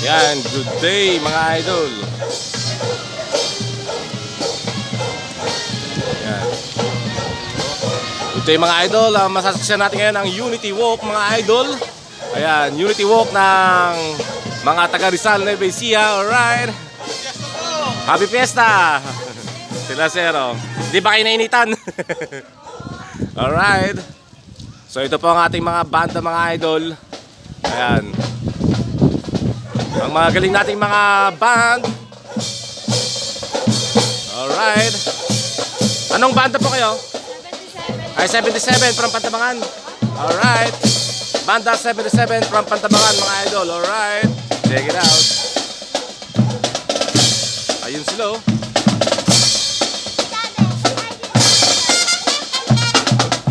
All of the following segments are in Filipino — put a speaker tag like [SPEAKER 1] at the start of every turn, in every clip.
[SPEAKER 1] Yan, good day mga idol. Yan. Good day mga idol. Masasaksihan natin ngayon ang Unity Walk mga idol. Ayan, Unity Walk ng mga taga Rizal, Nueva Ecija. Alright. Happy Fiesta. Sila Zero. Di ba kayo nainitan? Alright. So ito po ang ating mga banda mga idol. Ayan. Ang mga galing nating mga band. Alright. Anong banda po kayo? 77. Ay, 77 from Pantabangan. Alright. Banda 77 from Pantabangan mga idol. Alright. Check it out. Ayun sila oh.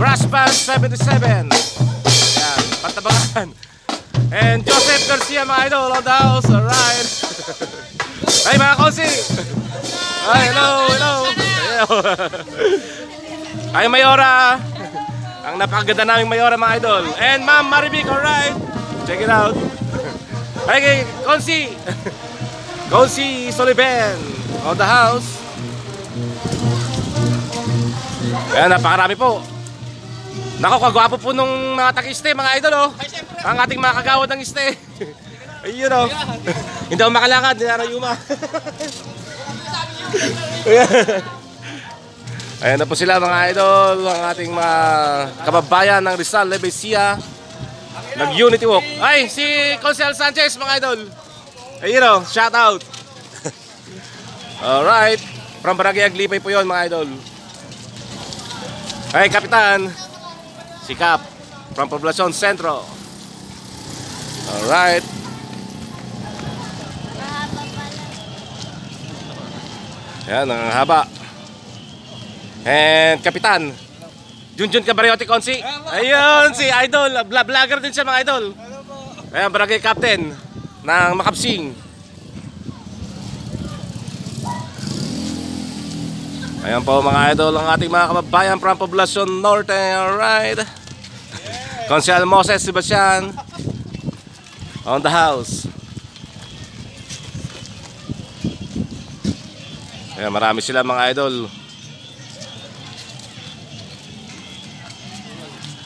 [SPEAKER 1] Brass Band 77. Ayan, Pantabangan. And Joseph Garcia mga idol on the house. Alright. Hey mga konsi. Ay, hello, hello. Ay Mayora. Ang napakaganda naming Mayora mga idol. And Ma'am Maribik, alright. Check it out. Ay konsi. Konsi Soliben on the house. Ayan, napakarami po. Nako, kagwapo po nung mga tag-iste mga idol oh. Ang ating mga kagawad ng iste. Ayun oh. Hindi ako makalakad, dinarayuma. Ayan na po sila mga idol. Ang ating mga kababayan ng Rizal, Nueva Ecija. Nag-Unity Walk. Ay, si Consel Sanchez mga idol. Ayun oh, shout out. Alright. From Barangay Aglipay po yun mga idol. Ay, Kapitan Sikap from Poblacion Centro. Alright. Ayan, ang haba. And Kapitan Junjun Cabariote Konsi. Ayun, si idol. Vlogger din siya mga idol. Ayan, Barangay Captain ng Makapsing. Ayan po mga idol ang ating mga kababayan from Poblacion Norte. Alright. Consel Moses Sebastian on the house. Ayan, marami sila mga idol.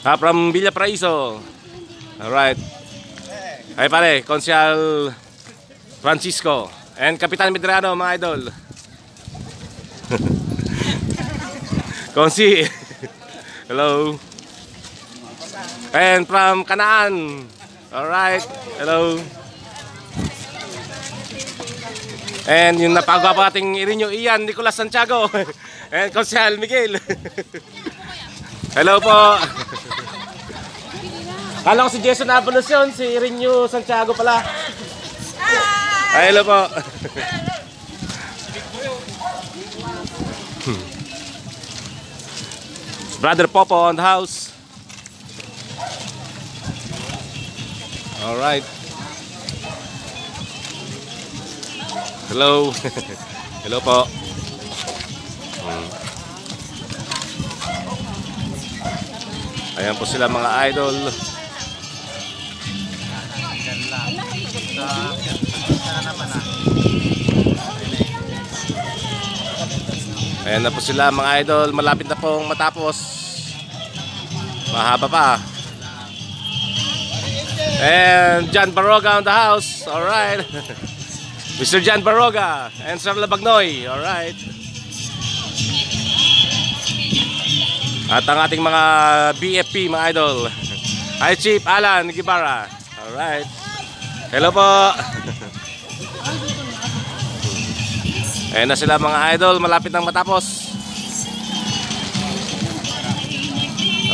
[SPEAKER 1] From Villa Paraiso. Alright. Ay pare, Consel Francisco and Kapitan Medrano mga idol. Konsi. Hello. And from Kanaan. Alright. Hello. And yung napagawa pa ating Irinyo Ian Nicolas Santiago. And Consel Miguel. Hello po. Kala ko si Jason Avalos yun. Si Irinyo Santiago pala. Ay, hello po. Brother Popo on the house. Alright. Hello. Hello po. Ayan po sila mga idol. Ayan na po sila mga idol. Malapit na pong matapos. Mahaba pa. And John Baroga on the house. Alright. Mr. John Baroga and Sir Labagnoy. Alright. At ang ating mga BFP mga idol. Hi Chief Alan Gibara. Alright. Hello po. Ayan na sila mga idol. Malapit nang matapos.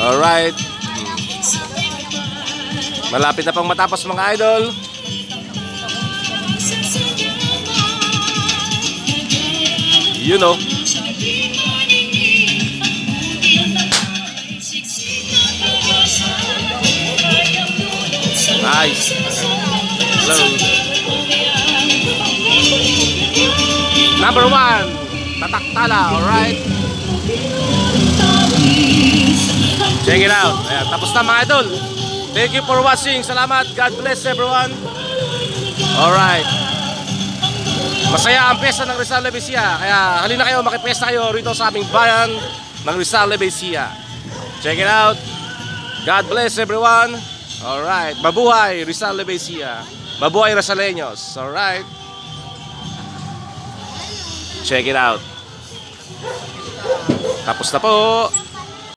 [SPEAKER 1] Alright. Malapit na pang matapos mga idol. You know. Nice. Hello. Number 1, Tataktala, alright. Check it out. Ayan, tapos na mga idol. Thank you for watching. Salamat. God bless everyone. Alright. Masaya ang pesta ng Rizal Levesia. Kaya halina kayo, makipesta kayo rito sa aming bayan ng Rizal Levesia. Check it out. God bless everyone. Alright. Mabuhay Rizal Levesia. Mabuhay Rizaleños. Alright. Check it out. Tapos na po.